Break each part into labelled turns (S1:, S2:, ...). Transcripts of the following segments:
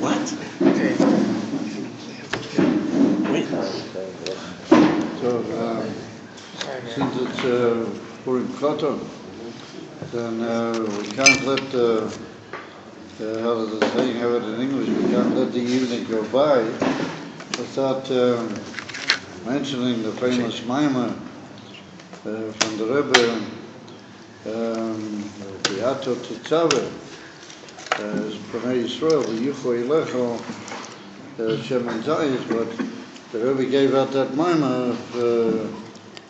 S1: What? Okay.
S2: So, since it's Purim Katan, then we can't let how does the saying have it in English? We can't let the evening go by without mentioning the famous Maimah from the Rebbe, the Ato Tetzaveh, B'nai Yisrael, V'yucho Elecho, Shemen Zayis, but the Rebbe gave out that Maimah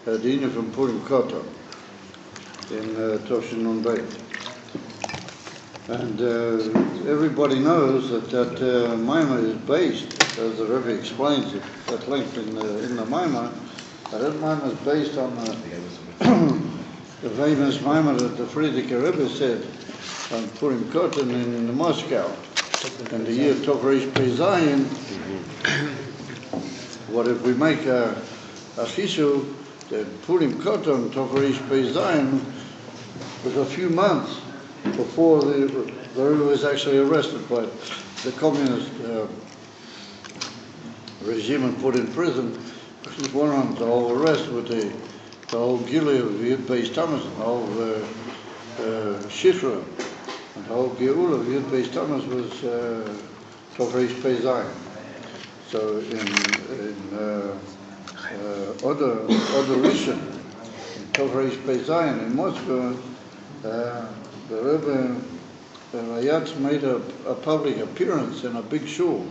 S2: of Dina from Purim Katan in Toshin Nun Beit. And everybody knows that Maimah is based, as the Rebbe explains it at length in the Maimah, that Maimah is based on the famous Maimah that the Frierdiker Rebbe said on Purim Katan in Moscow. In the year Tov Reish Pei Zayin, what if we make a chishuk that Purim Katan Tov Reish Pei Zayin was a few months before the Rebbe was actually arrested by the communist regime and put in prison. This one on the whole arrest with the whole Gilead of Yud Beis Tammuz, and the whole Shikra, and the whole Geula of Yud Beis Tammuz was Tov Reish Pei Zayin. So in other Rishon, in Tov Reish Pei Zayin in Moscow, the Rebbe Rayatz made a public appearance in a big shul,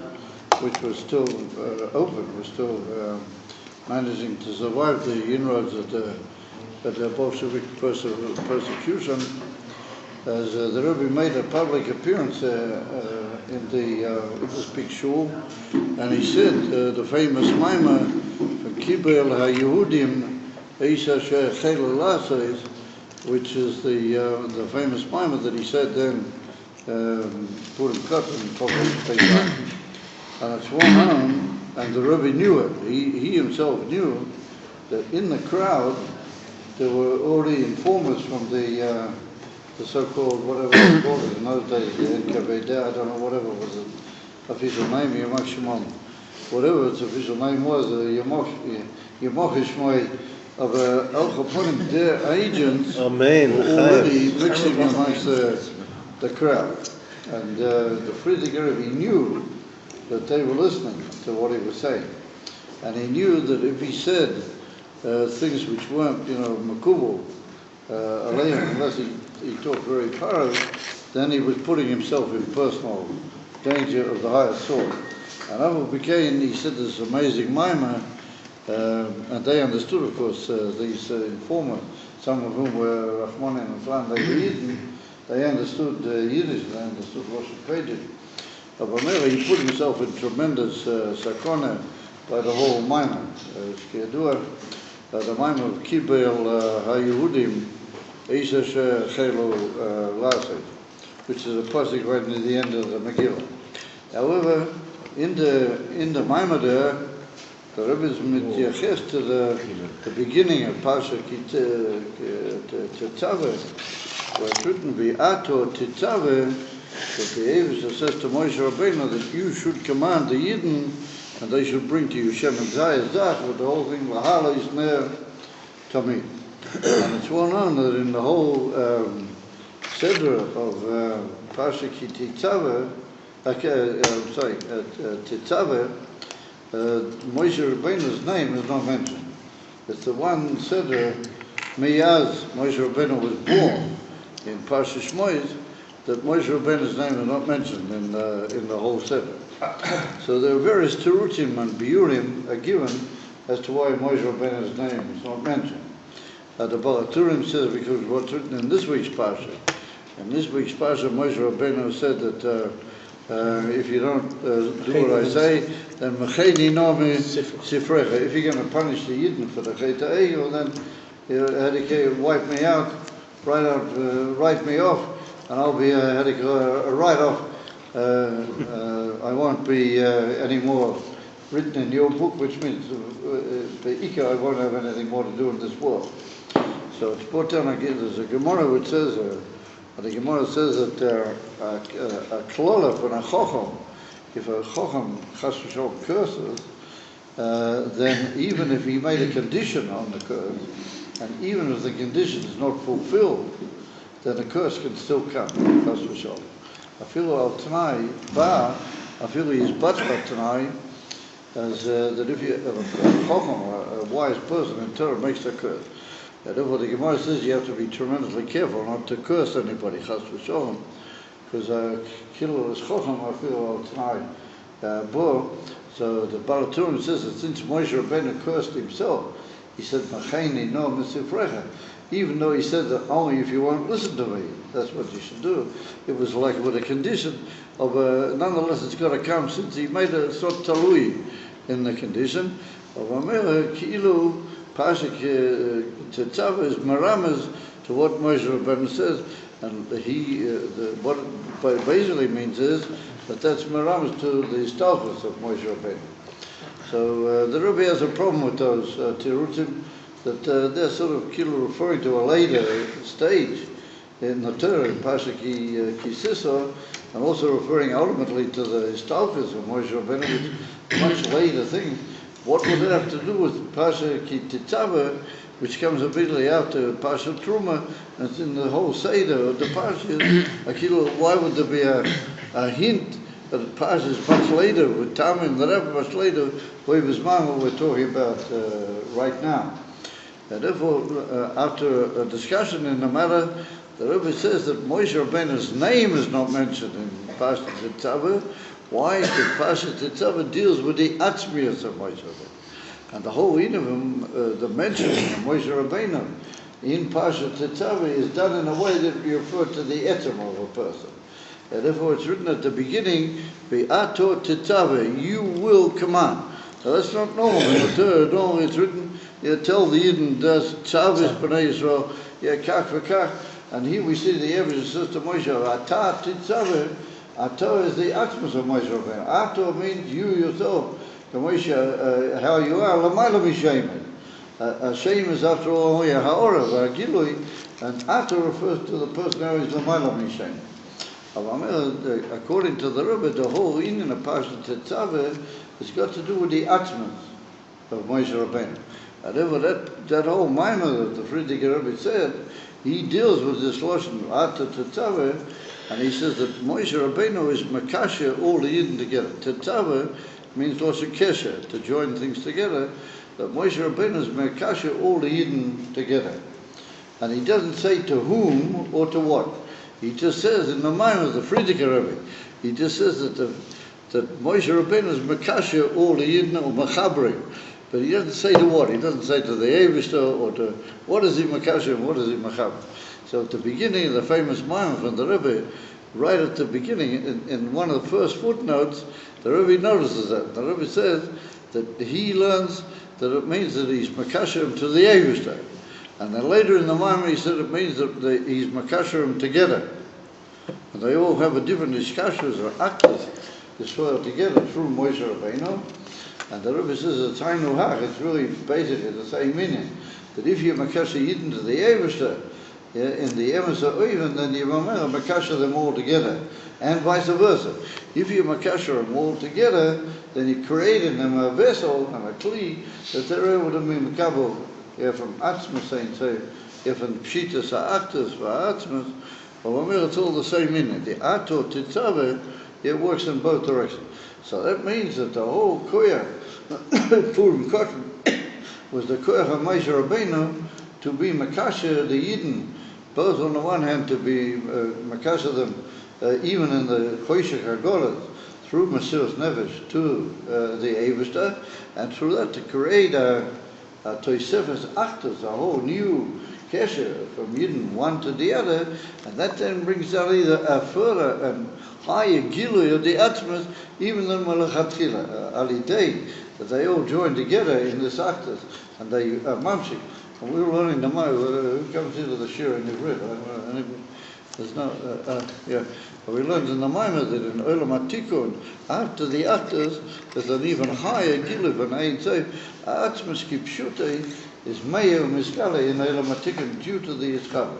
S2: which was still open, was still managing to survive the inroads of the Bolshevik persecution. As the Rebbe made a public appearance in this big shul, and he said the famous Maimah from Kibel HaYehudim Eisha She'echel Lasos, which is the famous Maimah that he said then, Purim Katan, Tov Reish Pei Zayin. And it's well known, and the Rebbe knew it. He himself knew that in the crowd there were already informers from the so-called, whatever they called it in those days, the NKVD, I don't know, whatever was the official name, Yamach Shimon, whatever its official name was, Yamach Shmoy, of Al Chaponim, their agents were already mixing amongst the crowd. And the Frierdiker Rebbe knew that they were listening to what he was saying. And he knew that if he said things which weren't, makubal, alayhim, unless he talked very thorough, then he was putting himself in personal danger of the highest sort. And Abu Bikain, he said this amazing Maimah, and they understood, of course, these informers, some of whom were Rahmanim and Flan, they were Yidden, they understood Yiddish, they understood Russian pages. But Mary, he put himself in tremendous sakona by the whole Maimah. The Maimah of Kibel HaYehudim Eisha She'echel Lasos, which is a pasuk right near the end of the Megillah. However, in the Maimah there, the Rebbe is mityaches to the beginning of Parsha Tetzaveh, where it's written, V'ato Tetzaveh, that the Eivus says to Moshe Rabbeinu that you should command the Yidden and they should bring to you Shemen Zayis Zach with the whole thing, L'hala Yisner Tamid. And it's well known that in the whole Seder of Parsha Tetzaveh, Tetzaveh, Moshe Rabbeinu's name is not mentioned. It's the one Seder, Miyaz, Moshe Rabbeinu was born in Parsha Shmoyes, that Moshe Rabbeinu's name is not mentioned in the whole Seder. So there are various terutim and biurim are given as to why Moshe Rabbeinu's name is not mentioned. The Balaturim says because what's written in this week's Parsha. In this week's Parsha, Moshe Rabbeinu said that if you don't do what I say, then Mecheni Nomi Sifrecha. If you're going to punish the Yidden for the Cheta Egel, then wipe me out, write me off, and I'll be a write-off. I won't be any more written in your book, which means I won't have anything more to do in this world. So it's put down again. There's a Gemara which says, the Gemara says that a klola from a chochom if a Chacham Chas v'Shalom curses, then even if he made a condition on the curse, and even if the condition is not fulfilled, then the curse can still come, Chas v'Shalom. Afilu al Tanai ba, afilu is batva Tanai, as that if you a Chacham, a wise person in Torah makes a curse, and therefore the Gemara says you have to be tremendously careful not to curse anybody, Chas v'Shalom, because Kilo is Chacham, afilu al Tanai bo. So the Baal Turim says that since Moshe Rabbeinu cursed himself, he said, "Machaini no misifrecha," even though he said that only if you won't listen to me, that's what you should do. It was like with a condition of nonetheless it's got to come, since he made a sort of talui in the condition of Amir Kilu Pashik Tetzava is maramas to what Moshe Rabbeinu says, and what it basically means is that that's maramas to the stalkers of Moshe Rabbeinu. So the Rebbe has a problem with those tirutim, that they're sort of referring to a later stage in the Torah, in Pasuk Kisisa, and also referring ultimately to the stalkers of Moshe Rabbeinu, which is a much later thing. What would it have to do with Pasuk Tetzava, which comes immediately after Pasuk Truma, and it's in the whole Seder of the Pasuk? Why would there be a hint that it passes much later with Tamim, that ever much later, what we're talking about right now? And therefore, after a discussion in the matter, the Rebbe says that Moshe Rabbeinu's name is not mentioned in Pasuk Tetzava. Why? Because Pasuk Tetzava deals with the atzmius of Moshe Rabbeinu. And the whole Inavim, the mentioning of Moshe Rabbeinu in Pasuk Tetzava is done in a way that we refer to the etzem of a person. And therefore it's written at the beginning, Be'ato Tetzava, you will command. Now that's not normal in the Torah. Normally it's written, tell the Yidden, does Tzavis B'nai Yisrael, kach v'kach. And here we see the evidence says to Moshe, Ata Tetzava, Ato is the atmos of Moshe Rabbeinu. Ato means you yourself. The Moshe, how you are, Lamayla Mishem. Hashem is after all only a ha'ora, v'agilui, and Ato refers to the person who is Lamayla Mishem. According to the Rebbe, the whole Indian of Pasuk Tetzava has got to do with the atmos of Moshe Rabbeinu. And therefore that whole mimer that the Friedrich Rebbe said, he deals with this lotion Ato Tetzava, and he says that Moshe Rabbeinu is makasha all the Yidden together. Tetzava means lotion kesher, to join things together. That Moshe Rabbeinu is makasha all the Yidden together. And he doesn't say to whom or to what. He just says in the mind of the Friedrich Rebbe, he just says that Moshe Rabbeinu is makasha all the Yidden or machabrim. But he doesn't say to what. He doesn't say to the Eivishter or to what is he makasha and what is he machabrim. So at the beginning of the famous Maimon from the Rebbe, right at the beginning, in one of the first footnotes, the Rebbe notices that. The Rebbe says that he learns that it means that he's makashem to the Eivishter. And then later in the Maimon he said it means that he's makashem together. And they all have a different discussions or actors dispersed together through Moshe Rabbeinu. And the Rebbe says it's Hainu Hach, it's really basically the same meaning. That if you're makashem Yidden to the Eivishter, in the Emes Oiven, then you makasha them all together, and vice versa. If you makasha them all together, then you create in them a vessel and a kli that they're able to be makabel from atzmas, saying so. If in pshitas ha'aktas v'atzmas, well, it's all the same in it. The ato tetzava, it works in both directions. So that means that the whole koyach, Purim Katan, was the koyach of Moshe Rabbeinu to be makasha the Yidden, both on the one hand to be makasha them even in the Choshech HaGolas, through Mesiras Nefesh to the Eivishter, and through that to create a Tosefes Achtos, a whole new kesher from Yidden one to the other, and that then brings out either a further and higher gilui of the Atzmas, even than Malachatchila, Alidei, that they all join together in this Achtos, and they mamshik. And we were learning the Maya, who comes into the Shir in Ivrit. There's no, we learned in the Maya that in Olam HaTikun, after the Achtos, there's an even higher Giluf, and Ein Seif, Atzmas Kipshutei is Meir Miskale in Olam HaTikun due to the Yitzchak.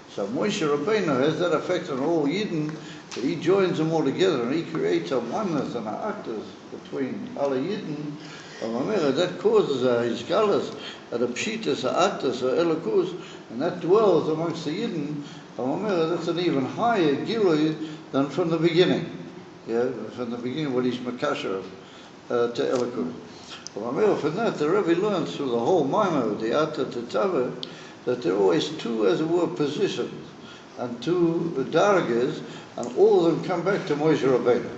S2: So Moshe Rabbeinu has that effect on all Yidden, he joins them all together and he creates a oneness and a actus between alle Yidden. That causes a hisgalus, a pshitas, a actus, a elokus, and that dwells amongst the Yidden. That's an even higher gilui than from the beginning. Yeah, from the beginning when he's makasher to elokus. From that, the Rebbe learns through the whole Maimon, the Atta Tetzaveh, that there are always two, as it were, positions and two dargas, and all of them come back to Moshe Rabbeinu.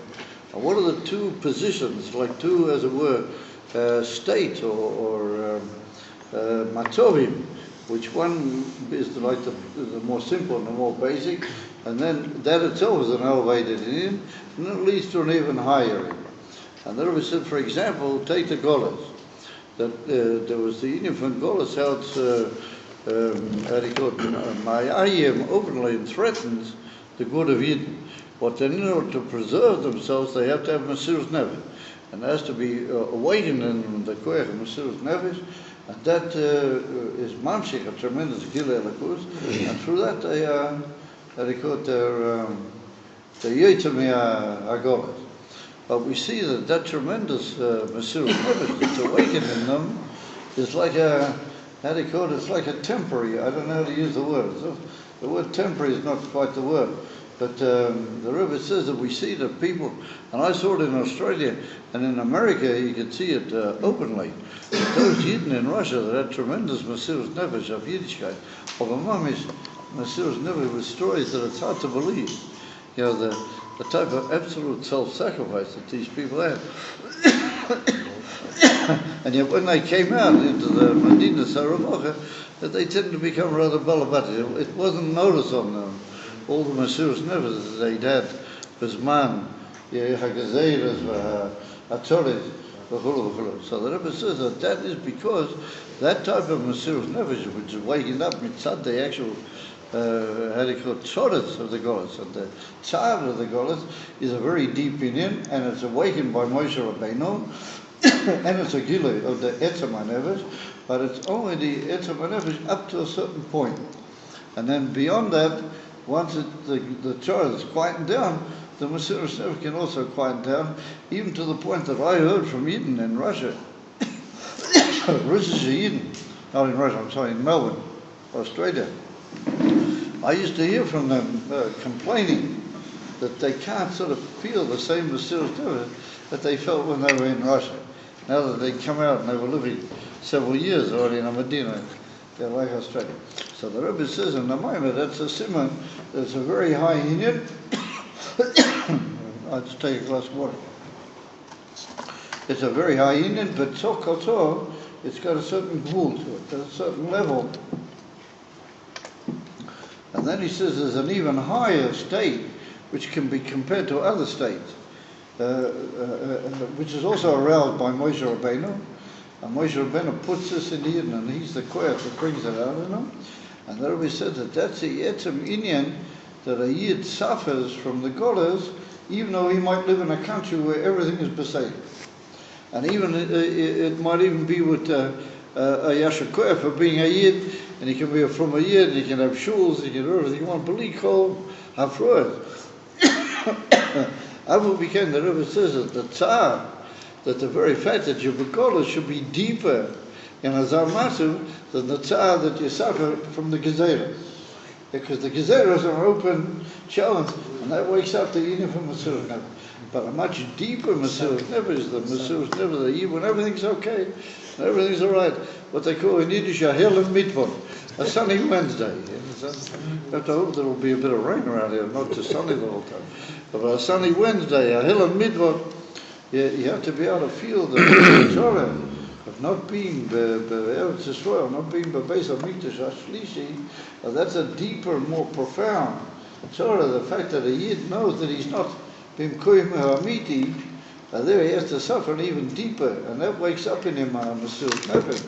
S2: And what are the two positions, like two, as it were, states or matzovim, which one is like the more simple and the more basic, and then that itself is an elevated in, and it leads to an even higher in. And the Rebbe said, for example, take the Golas. That there was the union from Golas how it's, how do you call it, Ma'ayim openly threatens the good of Yidden. But then in order to preserve themselves, they have to have Mesiras Nefesh. And there has to be awakened in the Koyach of Mesiras Nefesh, and that is Mamshik, a tremendous Gilei Lakus, and through that they are, how do you call it, they're Yotzei Golas. But we see that tremendous Mesiras Nefesh that's awakened in them is like a, how do you call it, it's like a temporary, I don't know how to use the word. So the word temporary is not quite the word. But the Rebbe says that we see that people, and I saw it in Australia, and in America you could see it openly. Those Yidden in Russia that had tremendous Mesiras Nefesh of Yiddishkeit, of a mamish Mesiras Nefesh with stories that it's hard to believe. You know, the type of absolute self-sacrifice that these people had. And yet when they came out into the Medina Saravacha, that they tended to become rather balabati. It wasn't noticed on them. All the Mesiras Nefesh that they'd had, Bizman, HaGazeres, HaTzoris, so the Rebbe says that is because that type of Mesiras Nefesh, which is waking up mitzad the actual, how do you call it, Tzoris of the Golas, and the Tzad of the Golas is a very deep inyan, and it's awakened by Moshe Rabbeinu, and it's a Gilui of the Etzem HaNefesh, but it's only the Etzem HaNefesh up to a certain point. And then beyond that, once the Torah is quietened down, the Mesiras Nefesh can also quieten down, even to the point that I heard from Yidden in Russia. Rosh Yidden, not in Russia, I'm sorry, in Melbourne, Australia. I used to hear from them complaining that they can't sort of feel the same Mesiras Nefesh that they felt when they were in Russia. Now that they come out and they were living several years already in a Medina, they're like Australia. So the Rebbe says in the Maimon, that's a simon, that's a very high inyan. I'll just take a glass of water. It's a very high inyan, but so it's got a certain gvul to it, a certain level. And then he says there's an even higher state which can be compared to other states, which is also aroused by Moshe Rabbeinu. And Moshe Rabbeinu puts this in Eden, and he's the koyach that brings it out in him. And the Rebbe said that that's the etzem inyan, that a Yid suffers from the Golas, even though he might live in a country where everything is beside. And even it might even be with a Yasher Koyach for being a Yid, and he can be from a Yid, and he can have shuls, he can do everything you want, Belikol, Hafroet. Avu became, the Rebbe says that the Tzar, that the very fact that your Bekolah should be deeper in a Zarmatu than the Tzar that you suffer from the Gezeras. Because the Gezeras are an open challenge, and that wakes up the uniform Mesiras Nefesh. But a much deeper Mesiras Nefesh is the Mesiras Nefesh, when everything's okay, and everything's all right. What they call in Yiddish a Helen Mitvot, a sunny Wednesday. You have to hope there will be a bit of rain around here, not just sunny the whole time. But a sunny Wednesday, a Helen Mitvot, you have to be able to feel the Torah of not being Eretz Yisrael, not being Bebeis HaMikdash HaShlishi. That's a deeper, more profound Torah. The fact that a Yid knows that he's not Bimkoyim HaMiti, there he has to suffer even deeper, and that wakes up in him Mesiras Nefesh,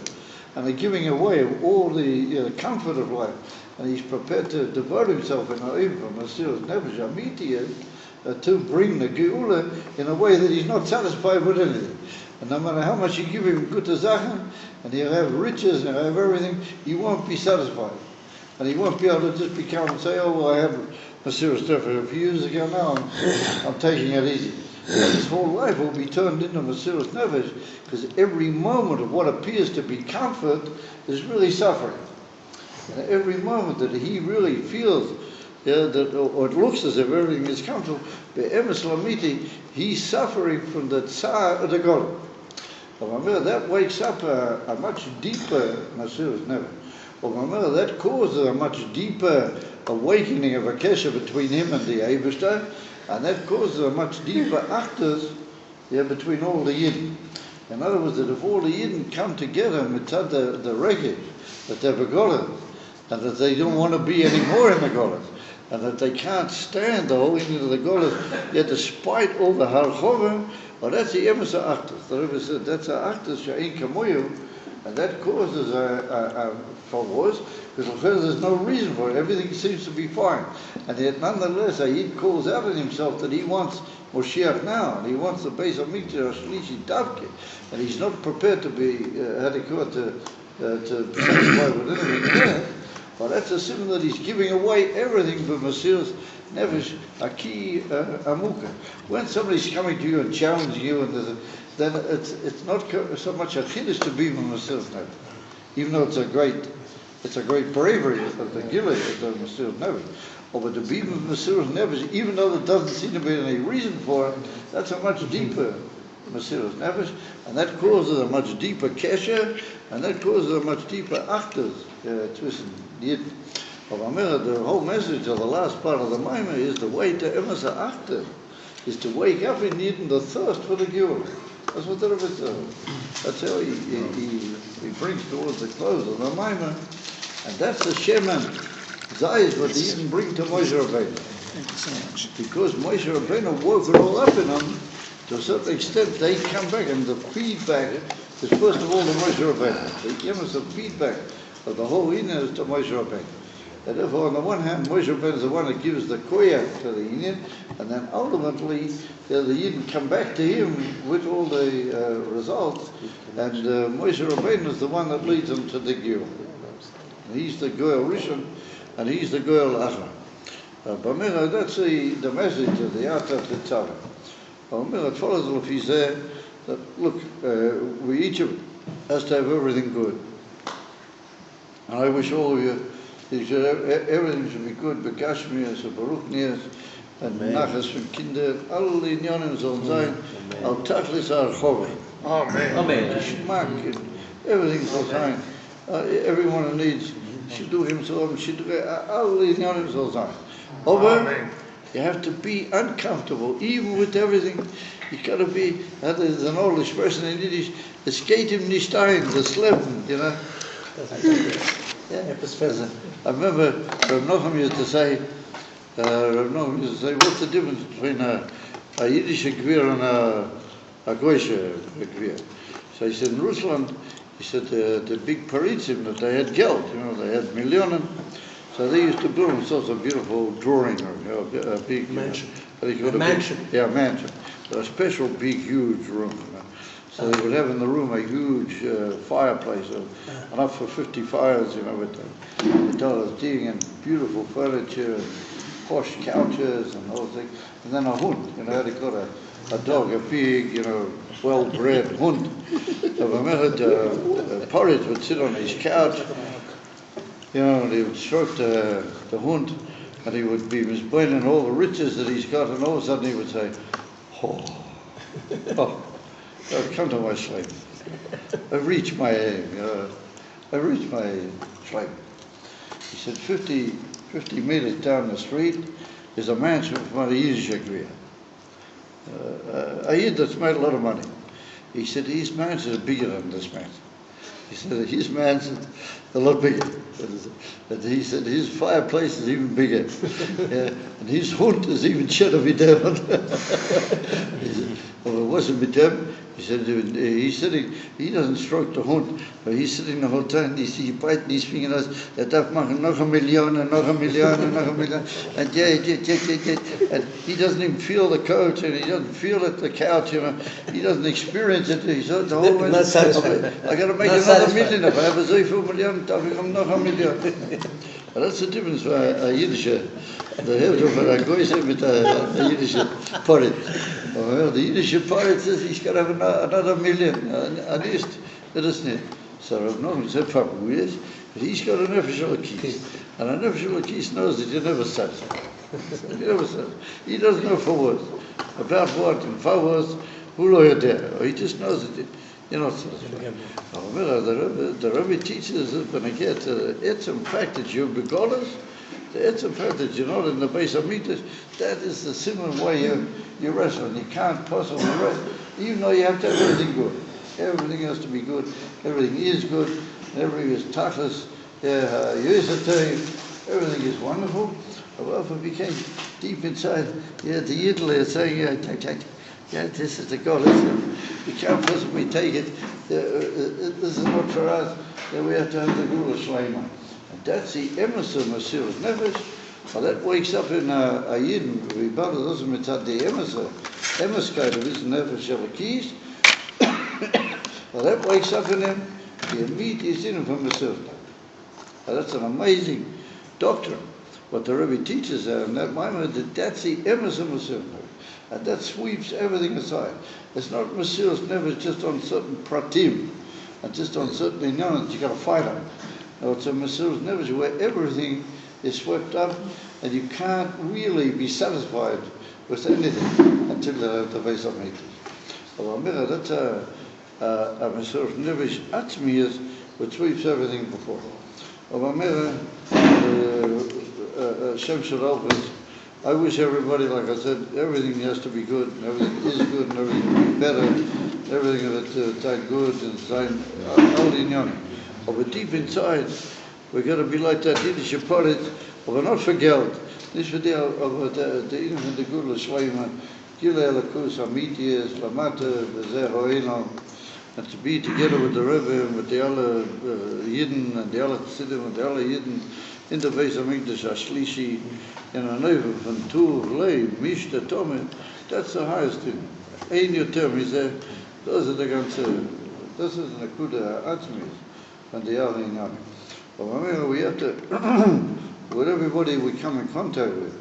S2: and the giving away of all the comfort of life, and he's prepared to devote himself in even for Mesiras Nefesh Amiti to bring the Geula in a way that he's not satisfied with anything. And no matter how much you give him good Zachen, and he'll have riches and he'll have everything, he won't be satisfied. And he won't be able to just become and say, oh, well, I have Mesiras Nefesh. A few years ago now, I'm taking it easy. His whole life will be turned into Mesiras Nefesh, because every moment of what appears to be comfort is really suffering. And every moment that he really feels that, or it looks as if everything is comfortable, be'emes lamiti, he's suffering from the tsar of the golem. That wakes up a much deeper Mesiras Nefesh. That causes a much deeper awakening of a kesher between him and the Eibishter, and that causes a much deeper achdus between all the Yidden. In other words, that if all the Yidden come together mitzad the regesh, that they're begotten, and that they don't want to be anymore in the Golas, and that they can't stand the whole into the Golas, yet despite all the harchovim, well, that's the emes ha'achdus. The Rebbe said that's a achdus she'ein kamoyu, and that causes for wars, because there's no reason for it. Everything seems to be fine, and yet nonetheless, a Yid calls out in himself that he wants Moshiach now, and he wants the Beis Hamikdash Shlishi Davke, and he's not prepared to be to satisfy with anything else. But that's a symbol that he's giving away everything for Mesiras Nefesh, Aki Amuka. When somebody's coming to you and challenging you, and then it's not so much a chiddush to be with Mesiras Nefesh, even though it's a great bravery of the Gilead of the Mesiras Nefesh. But to be with Mesiras Nefesh, even though there doesn't seem to be any reason for it, that's a much deeper Mesiras Nefesh, and that causes a much deeper kesher, and that causes a much deeper achdus zwischen Yidden. The whole message of the last part of the Maimah is the way to emes ha'achdus, is to wake up in Yidden the thirst for the Geulah. That's what the Rebbe says. That's how he brings towards the close of the Maimah, and that's the Shemen Zayis what the Yidden bring to Moshe Rabbeinu. Thank you so much. Because Moshe Rabbeinu woke it all up in them, to a certain extent they come back, and the feedback is first of all to Moshe Rabbeinu. They give us the feedback of the whole Indian is to Moshe Rabbeinu. And therefore, on the one hand, Moshe Rabbeinu is the one that gives the koyach to the Indian, and then ultimately the Yidden come back to him with all the results, and Moshe Rabbeinu is the one that leads them to the Geulah. He's the Goel Rishon, and he's the Goel Achra. That's the message of the Atat Tzara. It follows if he said that, look, we each of us has to have everything good. And I wish all of you, everything should be good, Begashmias, Baruch Nias, and Nachas from Kinder, all the Inyanim sollen sein, al Tachlis Archove.
S1: Amen. Amen.
S2: Geschmack, everything soll sein. Everyone who needs, should do himself, should do all the Inyanim soll sein. Over, you have to be uncomfortable, even with everything. You got to be. There's an old expression in Yiddish: "Es geht ihm nicht ein, das Leben." You know. Yeah. I remember Rav Nochem used to say, "What's the difference between a Yiddish gvir and a Goyish gvir?" So he said, in Rusland, he said the big paritzim that they had geld, they had millionen. So they used to build themselves a beautiful drawing room, a big mansion. Mansion. Mansion. So a special big, huge room. So they would have in the room a huge fireplace, enough for 50 fires, with the dollars digging and beautiful furniture and posh couches and all things. And then a hund, they got a dog, a big, well-bred hund. So the porridge would sit on his couch. And he would stroke the hund, and he would be misbealing all the riches that he's got, and all of a sudden he would say, come to my slave. I've reached my aim, I've reached my slave. He said, 50 meters down the street is a mansion from a Yiddish agreement. A Yid that's made a lot of money. He said, his mansion is bigger than this mansion. He said, his mansion is a lot bigger. And he said, his fireplace is even bigger. And his hund is even shorter with them. He said, well, it wasn't with them. He said, he's sitting, he doesn't stroke the hund, but he's sitting the whole time, he biting his fingers, darf machen noch a million, and noch a million, and noch a million, and and he doesn't even feel the coach, and he doesn't feel it, the couch, he doesn't experience it, he's the whole way, I got to make another million, if I have a so few million, darf ich noch a million. But that's the difference for a Yiddish Der Hälfte von der Größe mit der jüdischen Porridge. Aber the Yiddish Porridge says he's got to have another million, at least. That isn't it. So Rav Noam said, Papa, yes, but he's got an official keys. And an official keys knows that you're never satisfied. You're never satisfied. He doesn't know for words. About what and for words, who know you're there. Or he just knows that you're not satisfied. The Rebbe teaches that when I get it's a fact that you're begotten, it's a fact that you're not in the base of meters, that is the similar way you wrestle. You can't possibly wrestle, even though you have to have everything good. Everything has to be good. Everything is good. Everything is tachlis. Everything is wonderful. Well, if it became deep inside, the Yidl is saying, this is the God. We can't possibly take it. This is not for us. We have to have the Gula Shleima. And that's the emes of Mesilas Nefesh. Well, that wakes up in a Yidden. Rebuttal doesn't mean that the emes kind of is Nefesh of a keys. Well, that wakes up in him. The immediate is in him from Mesilas Nefesh. Well, that's an amazing doctrine. What the Rebbe teaches there in that moment, that's the emes of Mesilas Nefesh. And that sweeps everything aside. It's not Mesilas Nefesh just on certain pratim, and just on certain inyanim that you got to fight on. No, it's a Mesilas Nefesh where everything is swept up, and you can't really be satisfied with anything until the base of meters. Well, that's a Mesilas Nefesh atzmiyas which sweeps everything before. Well, Shem Shalom is, I wish everybody, like I said, everything has to be good, and everything is good, and everything will be better, everything that's good and all in young. But deep inside, we're going to be like that Yiddish porridge, but we're not for geld. This video of the Ingen van de Gula Shleima, Gila Elakus, Amitias, Lamata, Bezer Hoelam, and to be together with the Rebbe and with the other Yidden and the other Tziddim and the other Yidden in the base of Mikdash Ashlishi, in a neighbor from Tuv, Lei, Mishta, Tomen, that's the highest thing. Ein Yoter Mizeh, those are the ganze, this is the Nakuda Atzmis, and the other Inyan. But we have to, with everybody we come in contact with,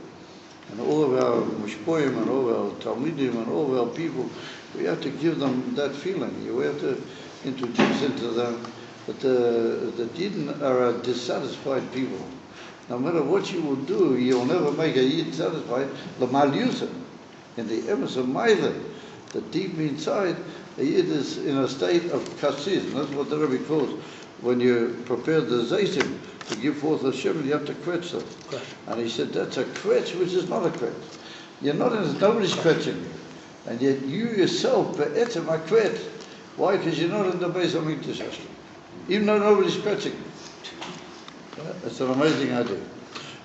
S2: and all of our Mushpoim and all of our Talmidim and all of our people, we have to give them that feeling. We have to introduce into them that the Yidden are a dissatisfied people. No matter what you will do, you'll never make a Yid satisfied. L'mal Yusuf, in the emes of Maile, that deep inside, a Yid is in a state of kasis. That's what the Rebbe calls. When you prepare the zaytim to give forth a shemen, you have to quetch them. And he said, that's a quetch which is not a quetch. You're not in, nobody's quetching you. And yet you yourself, be'etzem are quetch. Why? Because you're not in the base of Mikdash Hashem. Even though nobody's quetching you. It's an amazing idea.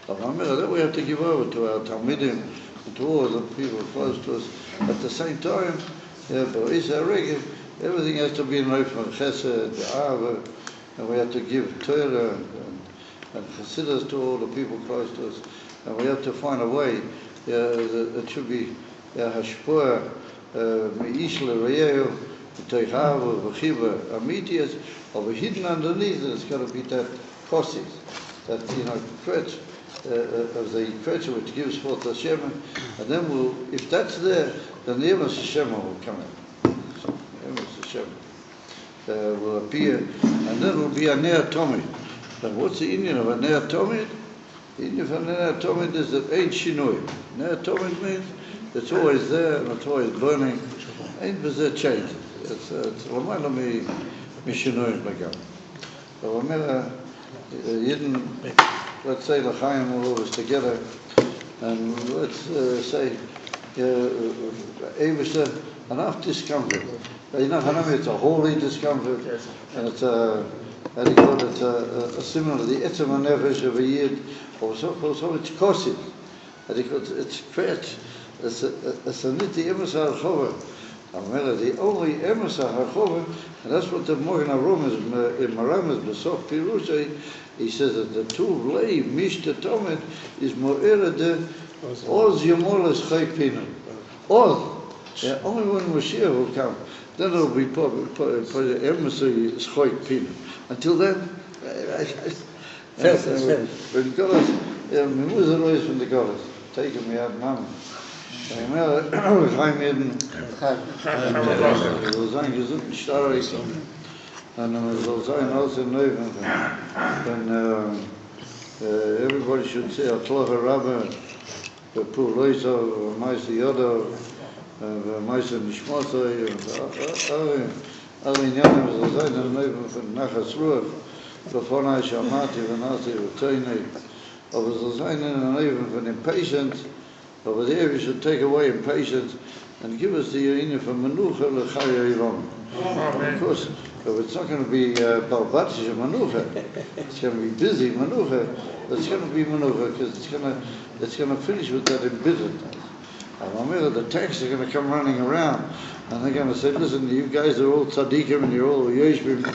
S2: But that we have to give over to our Talmidim and to all the people close to us. At the same time, everything has to be in life from Chesed, Ahava, and we have to give Torah and Chassidus to all the people close to us. And we have to find a way that it should be Hashpoah, Me'ish L'Reyehu, Teichavu, V'chiva, Amitias, or hidden underneath it's got to be that kosis, that, quetch, of the quetch which gives forth the Shema, and then if that's there, then the Emes Shema will come in. So, the Emes Shema will appear, and then will be a neatomid. But what's the Indian of a neatomid? The Indian of a neatomid is that ain't shinoi. Neatomid means it's always there and it's always learning. Ain't there change. It's Lamayla mi shinoi magam. So Lamayla Yidden, let's say L'chaim all of us together, and let's say enough discomfort. It's a holy discomfort, and it's a similar to the etzem nefesh of a Yid, or so it's kosid. It's quetch. It's a niti emes ha'archova. The only emes ha'archova, and that's what the Morgan Arum is in Maram is Besof Pirushay. He says that the two lay mishta tomet is mo'era de oz yomolas chaypinu. Oz. Only when Mashiach will come, then it'll be emes chaypinu. Until then, when God mir muss raus von der Gottes. Take me out, Mama. Ich heim jeden, so sein gesunden Starrig, und soll sein aus in Leuven. And everybody should say, Atlocha Rabba, Pur Loisa, Maisa Yoda, Maisa Nishmosai, alle Inyanim soll sein in Leuven von Nachas Ruach, bevor I Shamati, Venasi, V'Toinei, aber soll sein in Leuven von Impatience, but there we should take away impatience and give us the Yerina for Manucha L'Chaya Ilam. Of course, if it's not going to be Balbatish Manucha, it's going to be busy Manucha, it's going to be Manucha because it's going to finish with that embitteredness. And the tanks are going to come running around and they're going to say, listen, you guys are all tzaddikim and you're all yeshbim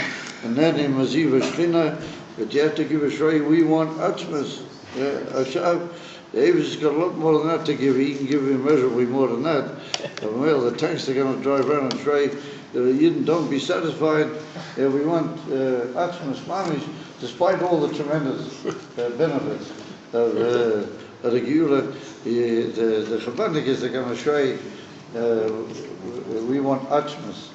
S2: and then in Maziva Shchina, but you have to give us right, we want Atzmas, Ashav. David's got a lot more than that to give. He can give immeasurably more than that. And well, the tanks are going to drive around and say, you don't be satisfied. We want Atzmas Mamish, despite all the tremendous benefits of the Geula. The Chabadnikas are going to say, we want Atzmas.